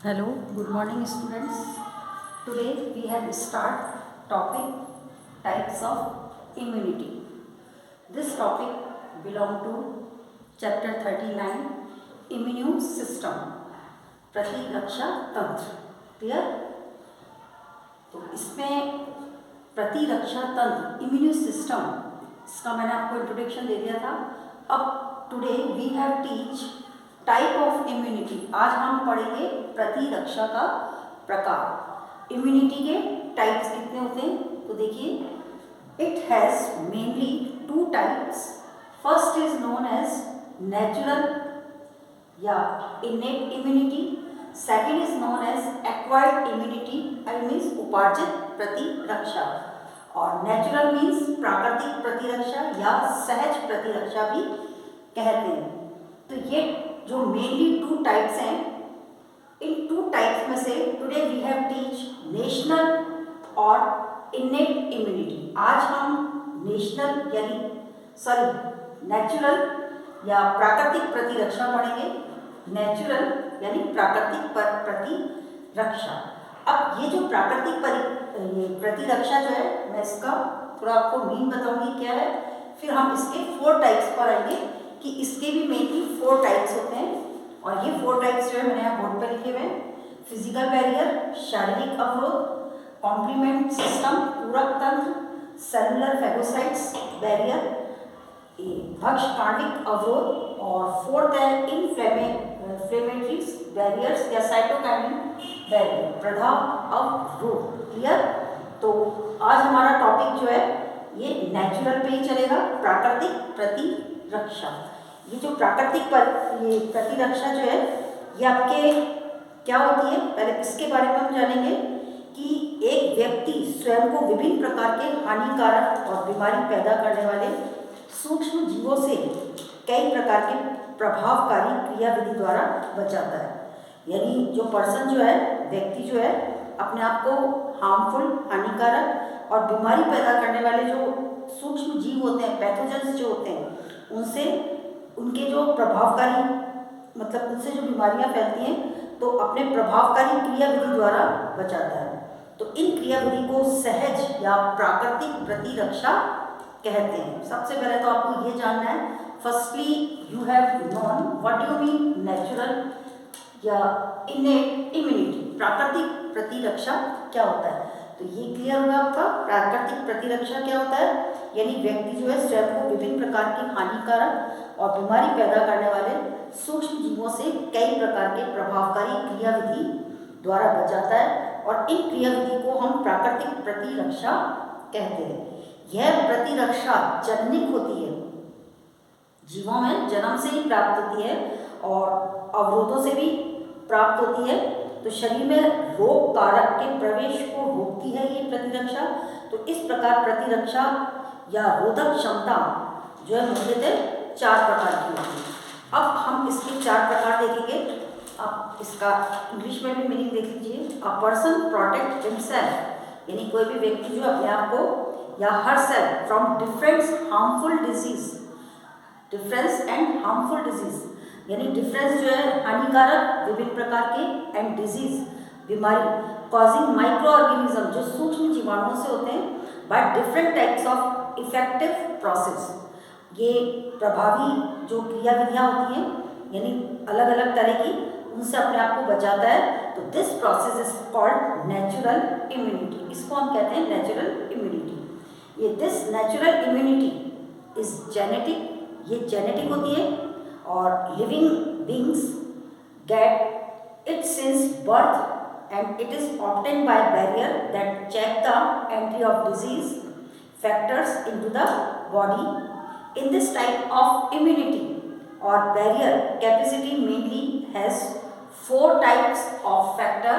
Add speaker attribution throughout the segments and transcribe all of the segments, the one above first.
Speaker 1: Hello, good morning students. Today we have start topic types of immunity. This topic belong to chapter 39 immune system प्रतिरक्षा तंत्र. Clear? तो इसमें प्रतिरक्षा तंत्र immune system इसका मैंने आपको इंट्रोडक्शन दे दिया था. अब today we have teach type of immunity. आज हम पढ़ेंगे प्रतिरक्षा का प्रकार. इम्यूनिटी के टाइप्स कितने होते हैं तो देखिए, it has mainly two types. First is known as natural या innate immunity. Second is known as acquired immunity. I means उपार्जित प्रतिरक्षा. और नेचुरल मीन्स प्राकृतिक प्रतिरक्षा या सहज प्रतिरक्षा भी कहते हैं. तो ये जो मेनली टू टाइप्स हैं, इन टू टाइप्स में से today we have teach national और इनेट इम्यूनिटी. आज हम नेशनल नेचुरल या प्राकृतिक प्रतिरक्षा पढ़ेंगे. नेचुरल यानी प्राकृतिक प्रतिरक्षा. अब ये जो प्राकृतिक प्रतिरक्षा जो है, मैं इसका थोड़ा आपको मीन बताऊंगी क्या है. फिर हम इसके 4 टाइप्स पर आएंगे कि इसके भी मेनली 4 टाइप्स होते हैं. और ये 4 टाइप्स जो है मैंने यहाँ बोर्ड पर लिखे हुए हैं. फिजिकल बैरियर, शारीरिक अवरोध, कॉम्प्लीमेंट सिस्टम पूरक तंत्र, सेलुलर फैगोसाइट्स बैरियर, भक्षकाणिक अवरोध, और 4th है इन्फ्लेमेटरी बैरियर्स या साइटोकाइनिन बैरियर प्रभाव अवरोध. क्लियर? तो आज हमारा टॉपिक जो है ये नेचुरल पे ही चलेगा, प्राकृतिक प्रतिरक्षा. ये जो प्राकृतिक ये प्रतिरक्षा जो है ये आपके क्या होती है, पहले इसके बारे में हम जानेंगे कि एक व्यक्ति स्वयं को विभिन्न प्रकार के हानिकारक और बीमारी पैदा करने वाले सूक्ष्म जीवों से कई प्रकार के प्रभावकारी क्रियाविधि द्वारा बचाता है. यानी जो पर्सन जो है, व्यक्ति जो है, अपने आप को हार्मफुल, हानिकारक और बीमारी पैदा करने वाले जो सूक्ष्म जीव होते हैं, पैथोजेंस जो होते हैं, उनसे उनके जो प्रभावकारी उनसे जो बीमारियां फैलती हैं, तो अपने प्रभावकारी क्रियाविधि द्वारा बचाता है. तो इन क्रियाविधि को सहज या प्राकृतिक प्रतिरक्षा कहते हैं. सबसे पहले तो आपको ये जानना है, firstly you have known what you mean natural या इनेट इम्यूनिटी. प्राकृतिक प्रतिरक्षा क्या होता है, तो ये क्लियर होगा आपका. प्राकृतिक प्रतिरक्षा क्या होता है, यानी व्यक्ति जो है स्वयं को विभिन्न प्रकार की हानिकारक और बीमारी पैदा करने वाले सूक्ष्म जीवों से कई प्रकार के प्रभावकारी क्रियाविधि द्वारा बचाता है. और इन क्रियाविधि को हम प्राकृतिक प्रतिरक्षा कहते हैं. यह प्रतिरक्षा जन्निक होती है, जीवों में जन्म से ही प्राप्त होती है और अवरोधों से भी प्राप्त होती है. तो शरीर में रोग कारक के प्रवेश को रोकती है ये प्रतिरक्षा. तो इस प्रकार प्रतिरक्षा या रोधक क्षमता जो है मुख्यतः 4 प्रकार की होती है. अब हम इसके 4 प्रकार देखेंगे. अब इसका इंग्लिश में भी मीनिंग देख लीजिए. अ पर्सन प्रोटेक्ट हिमसेल्फ, यानी कोई भी व्यक्ति जो अपने आप को या her self from different harmful disease. Difference and harmful disease यानी डिफरेंस जो है हानिकारक विभिन्न प्रकार के, एंड डिजीज बीमारी, कॉजिंग माइक्रो ऑर्गेनिज्म जो सूक्ष्म जीवाणुओं से होते हैं, by different types of effective process. ये प्रभावी जो क्रियाविधियाँ होती हैं, यानी अलग अलग तरह की, उनसे अपने आप को बचाता है. तो this process is called natural immunity. इसको हम कहते हैं नेचुरल इम्यूनिटी. ये this natural immunity is genetic, ये जेनेटिक होती है. और living beings get it since birth and it is obtained by barrier that check the entry of disease factors into the body. In this type of immunity or barrier capacity mainly has 4 types of factor.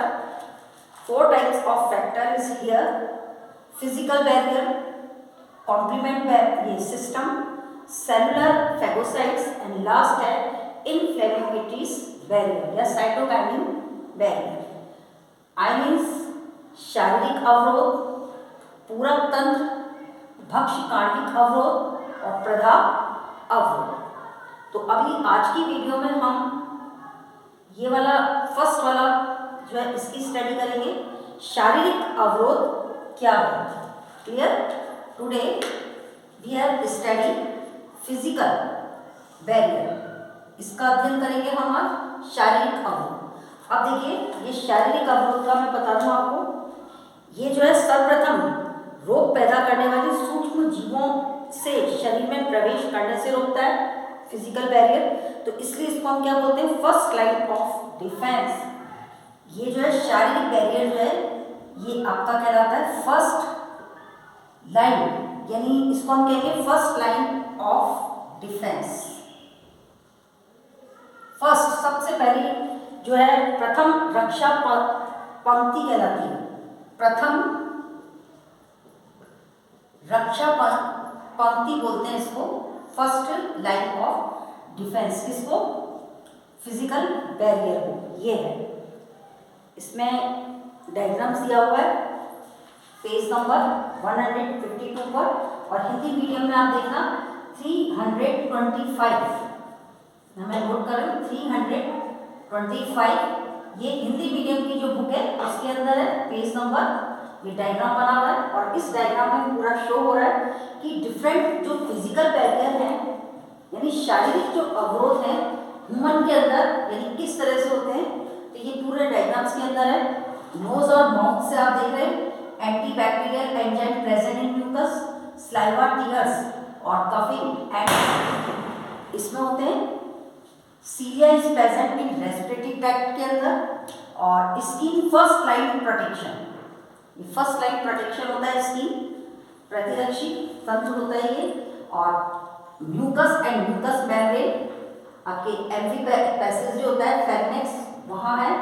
Speaker 1: 4 types of factor is here: physical barrier, complement barrier system, cellular phagocytes, and last है inflammatory barrier या cytokinin barrier. I means शारीरिक अवरोध, पूरक तंत्र, भक्षकाणिक अवरोध और प्रदाह अवरोध. तो अभी आज की वीडियो में हम ये वाला फर्स्ट वाला जो है इसकी स्टडी करेंगे। शारीरिक अवरोध क्या है? Clear? Today we have study physical barrier, इसका अध्ययन करेंगे हम आज, शारीरिक अवरोध। अब देखिए, ये शारीरिक अवरोध का मैं बता दूं आपको, ये जो है सर्वप्रथम रोग पैदा करने वाली सूक्ष्म जीवों से शरीर में प्रवेश करने से रोकता है, फिजिकल बैरियर। तो इसलिए इसको हम क्या बोलते हैं? First line of defence. ये जो है शारीरिक बैरियर जो है ये आपका कहलाता है फर्स्ट लाइन, यानी इसको हम कहेंगे first line of defence. First, सबसे पहली जो है प्रथम रक्षा पंक्ति कहलाती है। प्रथम रक्षा पंक्ति बोलते हैं इसको, फर्स्ट लाइन ऑफ डिफेंस। किसको? फिजिकल बैरियर को। ये है, इसमें डायग्राम्स दिया हुआ है पेज नंबर 152 पर, और हिंदी मीडियम में आप देखना 325, मैं नोट कर रही हूँ 325, ये हिंदी मीडियम की जो बुक है उसके अंदर है, पेज नंबर, ये डायग्राम बना हुआ है। और इस डायग्राम में पूरा शो हो रहा है कि डिफरेंट जो फिजिकल बैरियर है, यानी शारीरिक जो अवरोध है ह्यूमन के अंदर, यानी किस तरह से होते हैं। तो ये पूरे डायग्राम्स के अंदर है। नोज और माउथ से आप देख रहे हैं, antibacterial enzyme present in mucus, saliva, tears और कफिंग एंड इसमें होते हैं। Cilia is present in respiratory tract के अंदर, और स्किन फर्स्ट लाइन प्रोटेक्शन, ये फर्स्ट लाइन प्रोटेक्शन होता है, स्किन प्रतिरक्षी तंत्र होता है ये। और म्यूकस एंड म्यूकस मेम्ब्रेन, आपके एम्फी पैसेज जो होता है फेरिंक्स, वहाँ है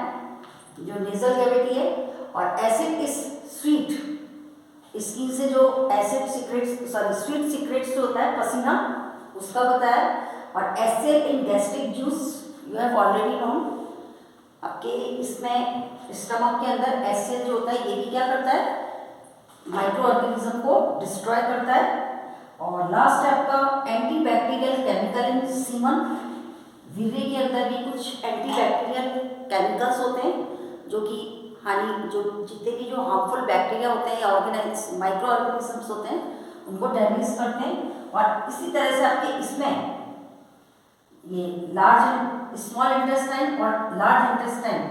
Speaker 1: जो नेजल कैविटी है। और एसिड इज स्वीट, स्किन से जो acid secrets, sorry sweet secrets जो होता है पसीना, उसका होता है। और acid in gastric juice you have already known, आपके इसमें स्टमक के अंदर एसिड जो होता है ये भी क्या करता है? माइक्रो ऑर्गेनिज्म को डिस्ट्रॉय करता है। और लास्ट है आपका एंटीबैक्टीरियल केमिकल इन सीमन, वीर्य के अंदर भी कुछ एंटीबैक्टीरियल केमिकल्स होते हैं जो कि हानि, जो जितने भी जो हार्मफुल बैक्टीरिया होते हैं या माइक्रो ऑर्गेनिजम्स होते हैं उनको डैमेज करते हैं। और इसी तरह से आपके इसमें ये लार्ज स्मॉल इंटेस्टाइन और लार्ज इंटेस्टाइन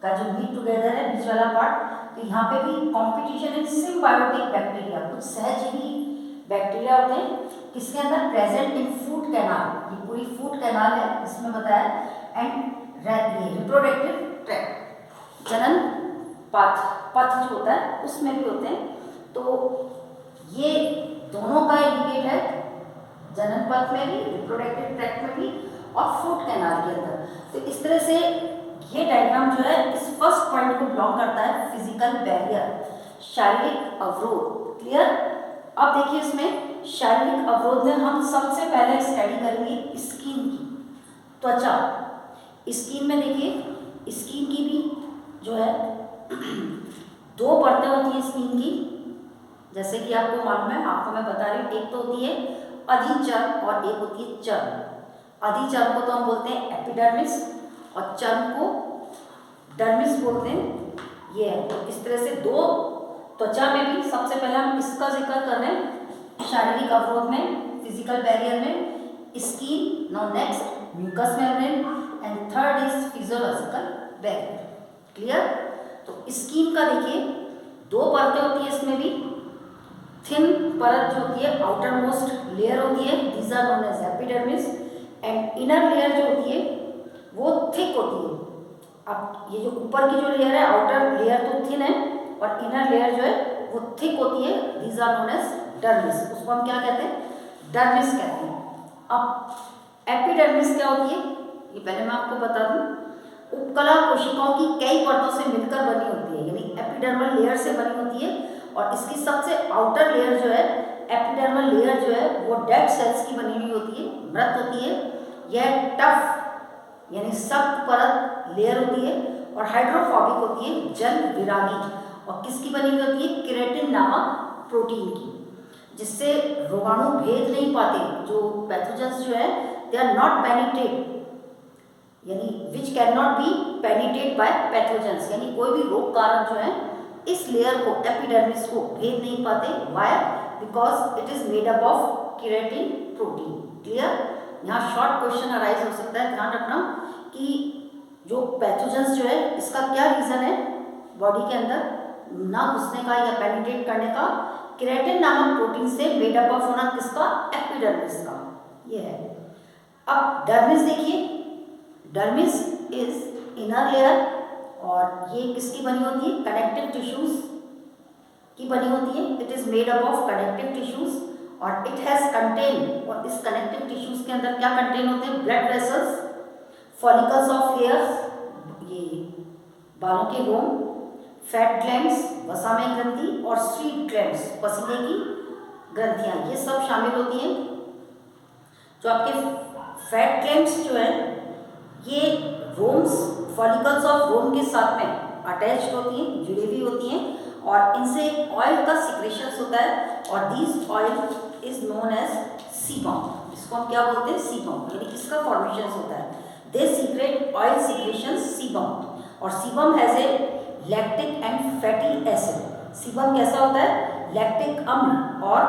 Speaker 1: का जो मीट टुगेदर है बीच वाला पार्ट, तो यहाँ पे भी कंपटीशन इन सिम्बायोटिक बैक्टीरिया, कुछ सहजीवी बैक्टीरिया होते हैं किसके अंदर? प्रेजेंट इन फूड कैनाल, ये पूरी फूड कैनाल है इसमें बताया। एंड ये रिप्रोडक्टिव ट्रैक्ट, जनन पथ जो होता है उसमें भी होते हैं। तो ये दोनों का इंडिकेट है, जनन पथ में भी, रिप्रोडक्टिव ट्रैक्ट में भी, और फूड कैनाल के अंदर। तो इस तरह से ये डायग्राम जो है इस फर्स्ट पॉइंट को बिलोंग करता है, फिजिकल बैरियर, शारीरिक अवरोध। क्लियर? अब देखिए इसमें शारीरिक अवरोध में हम सबसे पहले स्टडी करेंगे स्किन की, त्वचा। स्किन में देखिए, स्किन की भी जो है 2 परतें होती हैं स्किन की, जैसे कि आपको मालूम है, आपको मैं बता रही हूँ। एक तो होती है अधिचर्म और एक होती है चर्म। अधिचर्म को तो हम बोलते हैं एपिडर्मिस और चर्म को डर्मिस बोलते हैं। ये है, तो इस तरह से 2 त्वचा में भी सबसे पहले हम इसका जिक्र कर रहे हैं शारीरिक अवरोध में, फिजिकल बैरियर में, skin, now next mucus membrane, and third is physiological barrier. Clear? तो स्किन का देखिए 2 परतें होती है इसमें भी। थिन परत जो होती है, आउटर मोस्ट लेयर होती है, these are known as epidermis, and inner layer जो होती है वो थिक होती है। अब ये जो ऊपर की जो लेयर है, आउटर लेयर तो थिन है और इनर लेयर जो है वो थिक होती है, these are known as dermis. उसको हम क्या कहते हैं? डर्मिस कहते हैं। अब एपिडर्मिस क्या होती है ये पहले मैं आपको बता दूं। उपकला कोशिकाओं की कई परतों से मिलकर बनी होती है, यानी एपिडर्मल लेयर से बनी होती है। और इसकी सबसे आउटर लेयर जो है, एपिडर्मल लेयर जो है, वो डेड सेल्स की बनी हुई होती है, मृत होती है। यह टफ यानी सख्त परत लेयर होती है और हाइड्रोफोबिक होती है, जल विरागी। और किसकी बनी हुई होती है? केराटिन नामक प्रोटीन की, जिससे रोगाणु भेद नहीं पाते। जो पैथोजेंस जो है दे आर नॉट पेनिट्रेट, यानी which can not be penetrate by pathogens, यानी कोई भी रोग कारक जो है इस लेयर को एपिडर्मिस को भेद नहीं पाते। Why? Because it is made up of keratin protein. Clear? यहाँ शॉर्ट क्वेश्चन अराइज हो सकता है, ध्यान रखना कि जो पैथोजेंस जो है इसका क्या रीजन है बॉडी के अंदर ना घुसने का या पेनिट्रेट करने का, केराटिन नामक प्रोटीन से मेड अप ऑफ होना किसका? एपिडर्मिस का। ये है। अब डर्मिस देखिए, डर्मिस इज इनर लेयर और ये किसकी बनी होती है? कनेक्टिव टिश्यूज की बनी होती है। It is made up of connective tissues और इट हैज कंटेन, और इस कनेक्टिव टिश्यूज के अंदर क्या कंटेन होते हैं? Blood vessels, follicles of hairs, ये बालों के रोम, फैट ग्लैंड्स, वसा में ग्रंथि, और स्वीट ग्लैंड्स, पसीने की ग्रंथियां, ये सब शामिल होती हैं। जो आपके फैट ग्लैंड्स जो है ये रोम्स, फॉलिकल्स ऑफ रोम के साथ में अटैच्ड होती हैं, जुड़ी हुई होती हैं, और इनसे ऑयल का सिक्रेशन होता है और this oil is known as sebum. इसको हम क्या बोलते हैं? सीबम, यानी इसका फॉर्मेशन होता है। दे सीक्रेट ऑयल सिक्रेशन सीबम, और sebum has a lactic and fatty acid. Sebum कैसा होता है? लैक्टिक अम्ल और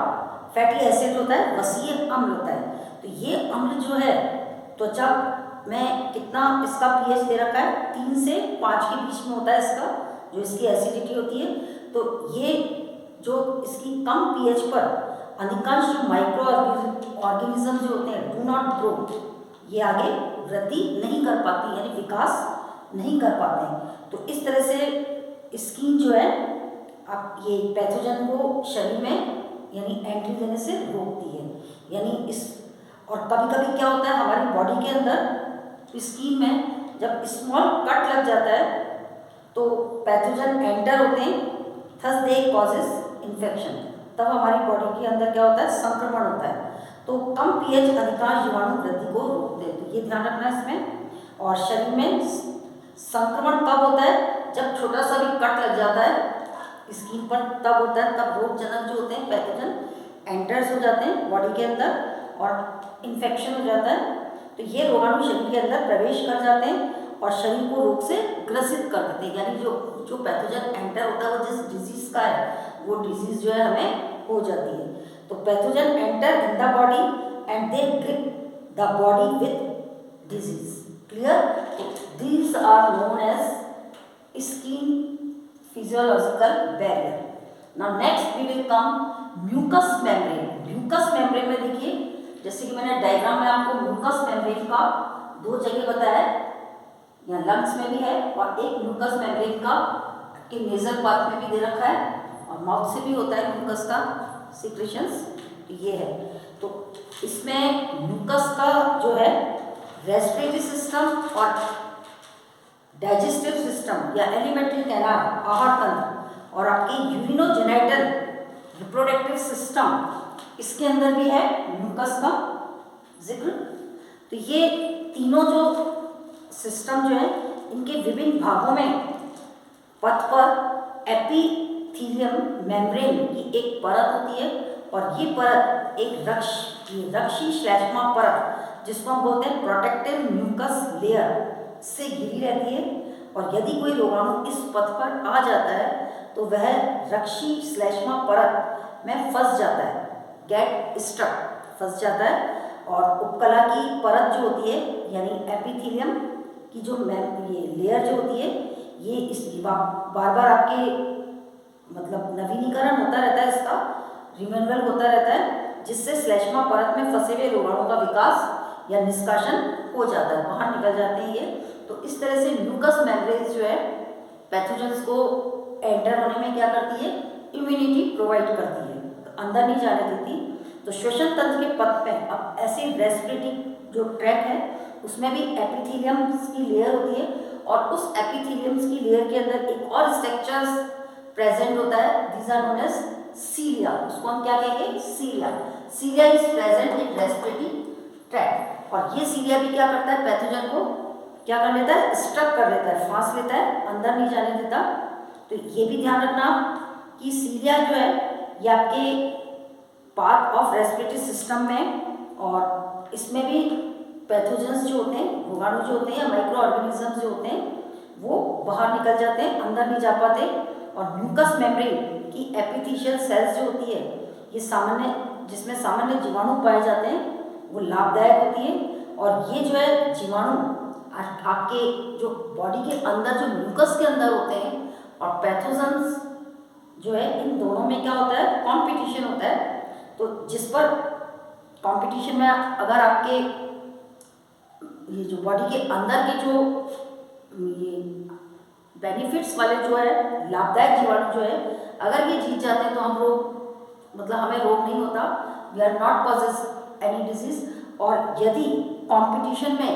Speaker 1: फैटी एसिड होता है, वसीय अम्ल होता है। तो ये अम्ल जो है त्वचा में कितना इसका पीएच दे रखा है? 3 से 5 के बीच में होता है इसका, जो इसकी एसिडिटी होती है। तो ये जो इसकी कम पीएच पर अधिकांश जो माइक्रो ऑर्गेनिज्म जो होते हैं डू नॉट ग्रो, ये आगे वृद्धि नहीं कर पाती, यानी विकास नहीं कर पाते हैं। तो इस तरह से स्किन जो है आप ये पैथोजन को शरीर में यानी एंट्री देने से रोकती है। यानी इस और कभी कभी क्या होता है हमारी बॉडी के अंदर स्किन में जब स्मॉल कट लग जाता है तो पैथोजन एंटर होते हैं, थस दे कॉजेस इन्फेक्शन। तब हमारी बॉडी के अंदर क्या होता है? संक्रमण होता है। तो कम पीएच अधिकांश जीवाणु वृद्धि को रोकते हैं, तो ये ध्यान रखना है इसमें। और शरीर में संक्रमण कब होता है? जब छोटा सा भी कट लग जाता है स्किन पर, तब होता है। तब रोगजनक जो होते हैं पैथोजन एंटर्स हो जाते हैं बॉडी के अंदर और इन्फेक्शन हो जाता है। तो ये रोगाणु शरीर के अंदर प्रवेश कर जाते हैं और शरीर को रोग से ग्रसित कर देते हैं। यानी जो पैथोजन एंटर होता है वो जिस डिजीज का है वो डिजीज जो है हमें हो जाती है। तो pathogen enter in the body and they grip the body with disease. Clear? These are known as skin physiological barrier. Now next we will come mucus membrane. Mucus membrane में देखिए, जैसे कि मैंने डायग्राम में आपको म्यूकस मेम्ब्रेन का 2 जगह बताया, यहाँ लंग्स में भी है और एक म्यूकस मेम्ब्रेन का के नेजल पार्ट में भी दे रखा है और माउथ से भी होता है म्यूकस का सिक्रेशंस। ये है। तो इसमें म्यूकस का जो है रेस्पिरेटरी सिस्टम और डाइजेस्टिव सिस्टम या एलिमेंट्री कैनाल आहार तंत्र और आपके यूरिनोजेनिटल रिप्रोडक्टिव सिस्टम, इसके अंदर भी है म्यूकस का जिक्र। तो ये तीनों जो सिस्टम जो है इनके विभिन्न भागों में पथ पर एपिथेलियम मेम्ब्रेन की एक परत होती है और ये परत एक रक्षी श्लेष्मा परत जिसको हम बोलते हैं प्रोटेक्टिव म्यूकस लेयर से घिरी रहती है। और यदि कोई रोगाणु इस पथ पर आ जाता है तो वह रक्षी श्लेष्मा परत में फंस जाता है, गेट स्टक, फंस जाता है। और उपकला की परत जो होती है यानी एपिथेलियम की जो ये लेयर जो होती है ये इसकी बार बार आपके मतलब नवीनीकरण होता रहता है, इसका रिन्यूअल होता रहता है, जिससे श्लेष्मा परत में फंसे हुए रोगाणु का विकास या निष्कासन हो जाता है, बाहर निकल जाते हैं ये। तो इस तरह से म्यूकस मेम्ब्रेन जो है पैथोजेंस को एंटर होने में क्या करती है? इम्यूनिटी प्रोवाइड करती है, तो अंदर नहीं जाने देती। तो श्वसन तंत्र के पथ में अब ऐसे रेस्पिरेटरी जो ट्रैक है उसमें भी एपिथेलियम्स की लेयर होती है और उस एपिथेलियम्स की लेयर के अंदर एक और स्ट्रक्चर्स प्रेजेंट होता है, these are known as cilia. उसको हम क्या कहेंगे? Cilia. Cilia is present in respiratory tract और ये सीलिया भी क्या करता है? पैथोजन को क्या कर लेता है? स्टक कर लेता है, फांस लेता है, अंदर नहीं जाने देता। तो ये भी ध्यान रखना कि सीलिया जो है ये आपके पार्ट ऑफ रेस्पिरेटरी सिस्टम में और इसमें भी पैथोजेंस जो होते हैं, रोगाणु जो होते हैं या माइक्रो ऑर्गेनिजम्स जो होते हैं वो बाहर निकल जाते हैं, अंदर नहीं जा पाते। और म्यूकस मेम्ब्रेन की एपिथेशियल सेल्स जो होती है ये सामान्य, जिसमें सामान्य जीवाणु पाए जाते हैं, वो लाभदायक होती है। और ये जो है जीवाणु आपके जो बॉडी के अंदर जो म्यूकस के अंदर होते हैं और पैथोजेंस जो है, इन दोनों में क्या होता है, कंपटीशन होता है। तो जिस पर कंपटीशन में अगर आपके ये जो बॉडी के अंदर के जो ये बेनिफिट्स वाले जो है लाभदायक जीवाणु जो है, अगर ये जीत जाते हैं तो हम लोग मतलब हमें रोग नहीं होता, we are not causes any disease. और यदि कंपटीशन में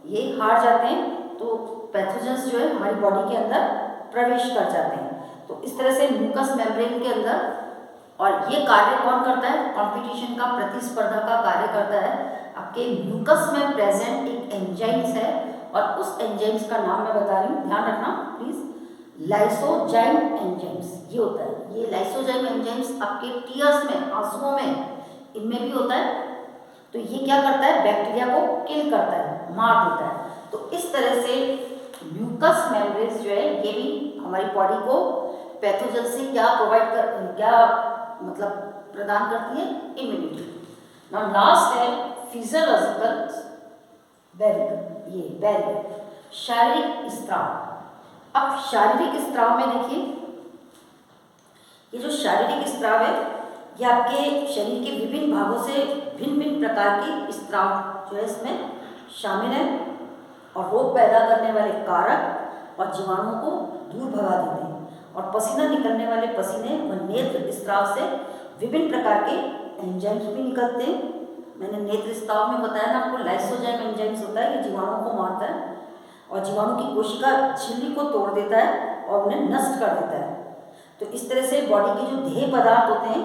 Speaker 1: ये हार जाते हैं तो पैथोजेंस जो है हमारी बॉडी के अंदर प्रवेश कर जाते हैं। तो इस तरह से म्यूकस मेम्ब्रेन के अंदर, और ये कार्य कौन करता है, कंपटीशन का, प्रतिस्पर्धा का कार्य करता है आपके म्यूकस में प्रेजेंट एक एंजाइम्स है। और उस एंजाइम्स का नाम मैं बता रही हूँ, ध्यान रखना प्लीज, लाइसोजाइम एंजाइम्स ये होता है। ये लाइसोजाइम एंजाइम्स आपके टीयर्स में, आंसुओं में, इनमें भी होता है। तो ये क्या करता है, बैक्टीरिया को किल करता है, मार देता है। तो इस तरह से म्यूकस मेम्ब्रेन्स जो है ये भी हमारी बॉडी को पैथोजन से क्या प्रोवाइड कर, क्या मतलब प्रदान करती है, इम्यूनिटी। नाउ लास्ट है फिजियोलॉजिकल बैरियर, ये बैरियर शारीरिक स्त्राव। अब शारीरिक स्त्राव में देखिए, ये जो शारीरिक स्त्राव है ये आपके शरीर के विभिन्न भागों से भिन्न भिन्न प्रकार के स्त्राव जो है इसमें शामिल है और रोग पैदा करने वाले कारक और जीवाणुओं को दूर भगा देते हैं। और पसीना निकलने वाले पसीने व नेत्र स्त्राव से विभिन्न प्रकार के एंजाइम्स भी निकलते हैं। मैंने नेत्र स्त्राव में बताया ना आपको, लाइसोजाइम एंजाइम्स होता है, ये जीवाणुओं को मारता है और जीवाणु की कोशिका झिल्ली को तोड़ देता है और उन्हें नष्ट कर देता है। तो इस तरह से बॉडी के जो देह पदार्थ होते हैं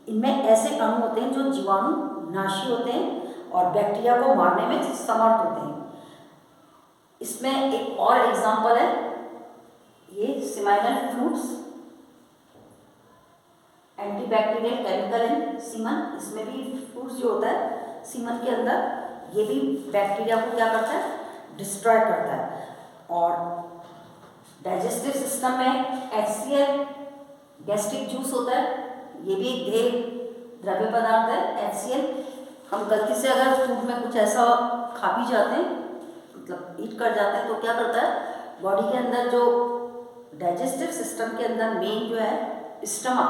Speaker 1: इनमें ऐसे अणु होते हैं जो जीवाणु नाशी होते हैं और बैक्टीरिया को मारने में समर्थ होते हैं। इसमें एक और एग्जांपल है, ये सीमाइनल fluids, antibacterial chemical in semen. इसमें भी फ्लूइड्स जो होता है सीमन के अंदर, ये भी बैक्टीरिया को क्या करता है, डिस्ट्रॉय करता है। और डाइजेस्टिव सिस्टम में HCl गैस्ट्रिक जूस होता है, ये भी एक देह द्रव्य पदार्थ है। HCl हम गलती से अगर फूड में कुछ ऐसा खा भी जाते हैं, मतलब ईट कर जाते हैं, तो क्या करता है, बॉडी के अंदर जो डाइजेस्टिव सिस्टम के अंदर मेन जो है स्टमक,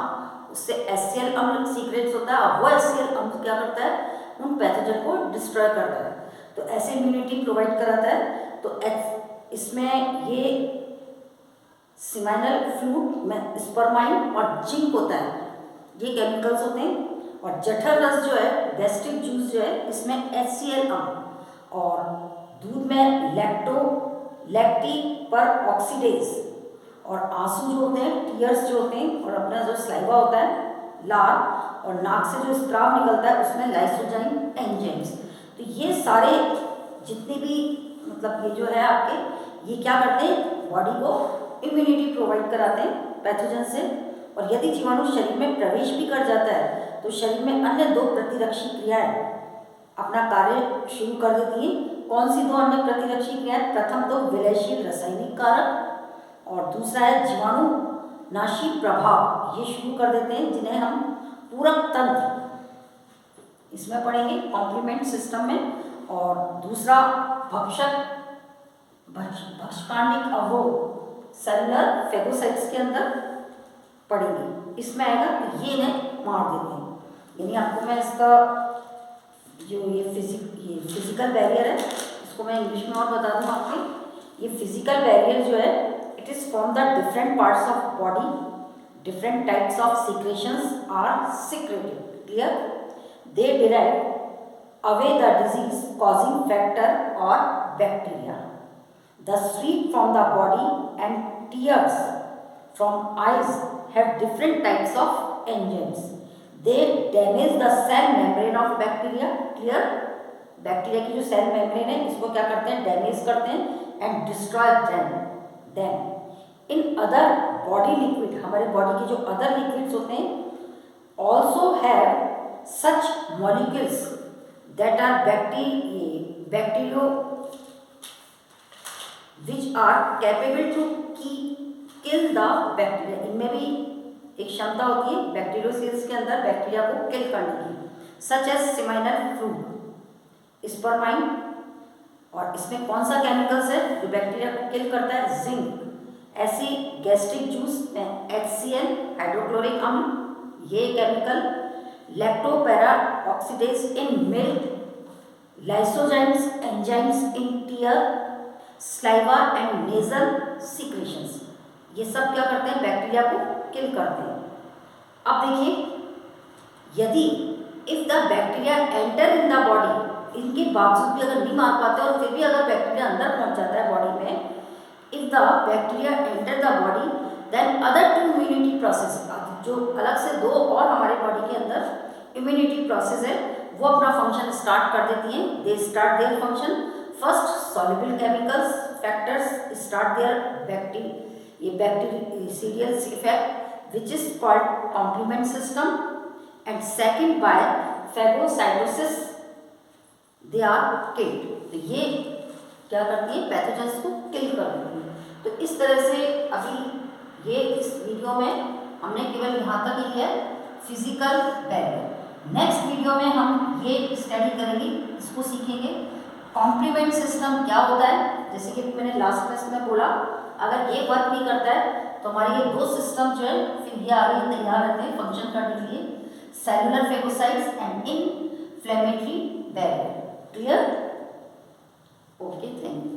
Speaker 1: उससे HCl अम्ल सीक्रेट्स होता है और वो HCl अम्ल क्या करता है, उन पैथोजन को डिस्ट्रॉय करता है। तो ऐसे इम्यूनिटी प्रोवाइड कराता है। तो इसमें ये सीमाइनल फ्लूइड में स्पर्माइन और जिंक होता है, ये केमिकल्स होते हैं। और जठर रस जो है, गैस्ट्रिक जूस जो है, इसमें HCl अम्ल और दूध में लैक्टी पर ऑक्सीडेज और आंसू जो होते हैं, टीयर्स जो होते हैं, और अपना जो स्लाइवा होता है, लार, और नाक से जो स्त्राव निकलता है उसमें लाइसोजाइम एंजाइम्स। तो ये सारे जितने भी मतलब ये जो है आपके, ये क्या करते हैं, बॉडी को इम्यूनिटी प्रोवाइड कराते हैं पैथोजन से। और यदि जीवाणु शरीर में प्रवेश भी कर जाता है तो शरीर में अन्य दो प्रतिरक्षी क्रियाएं अपना कार्य शुरू कर देती हैं। कौन सी दो अन्य प्रतिरक्षी क्रियाएं, प्रथम तो विलयशील रासायनिक कारक और दूसरा है जीवाणु नाशी प्रभाव, ये शुरू कर देते हैं, जिन्हें हम पूरक तंत्र इसमें पढ़ेंगे कॉम्प्लीमेंट सिस्टम में। और दूसरा भक्षकांडिक अवरोध सेलुलर फेगोसाइट्स के अंदर पढ़ेंगे, इसमें आएगा। तो ये इन्हें मार देते हैं। यानी आपको मैं इसका जो ये फिजिकल बैरियर है, इसको मैं इंग्लिश में और बता दूँ आपके। ये फिजिकल बैरियर जो है, it is from the different parts of body, different types of secretions are secreted, clear, they derive away the disease causing factor or bacteria. The sweat from the body and tears from eyes have different types of enzymes. They damage the cell membrane of bacteria. Clear? Bacteria की जो cell membrane है इसको क्या करते हैं, damage करते हैं and destroy them. In other body liquid, हमारे बॉडी के जो अदर लिक्विड्स होते हैं, also have such molecules that are bacteria which are capable to kill the bacteria, इनमें भी एक क्षमता होती है बैक्टीरियोसेल्स के अंदर बैक्टीरिया को किल करने की, सच एज सेमिनल फ्लू, स्पर्माइन। और इसमें कौन सा केमिकल्स है जो बैक्टीरिया को किल करता है? जिंक। ऐसी गैस्ट्रिक जूस में HCl हाइड्रोक्लोरिक अम्ल, ये chemical. Lactoperoxidase in milk, lysozymes enzymes in tear, saliva and nasal secretions, ये सब क्या करते हैं? बैक्टीरिया को किल करते हैं। अब देखिए, यदि if the bacteria enter in the body, इनके बावजूद भी अगर नहीं मार पाते और फिर भी अगर बैक्टीरिया अंदर पहुंच जाता है बॉडी में, if the bacteria enter the body then other two immunity process, जो अलग से दो और हमारे बॉडी के अंदर इम्यूनिटी प्रोसेस है वो अपना फंक्शन स्टार्ट कर देती हैं। They start their function. First, soluble chemicals factors start their bacterial effect which is called complement system, and second by phagocytosis they are killed. तो ये क्या करती है? पैथोजेंस को किल कर देती है। तो इस तरह से अभी ये इस वीडियो में हमने केवल यहाँ तक ही है फिजिकल बैरियर। नेक्स्ट वीडियो में हम ये स्टडी करेंगे, इसको सीखेंगे कॉम्प्लीमेंट सिस्टम क्या होता है। जैसे कि मैंने लास्ट क्लास में बोला, अगर ये वर्क नहीं करता है तो हमारे ये दो सिस्टम जो है फिर ये आगे तैयार रहते हैं फंक्शन करने के लिए, cellular phagocytes and inflammatory barrier. Clear? Okay, thank you.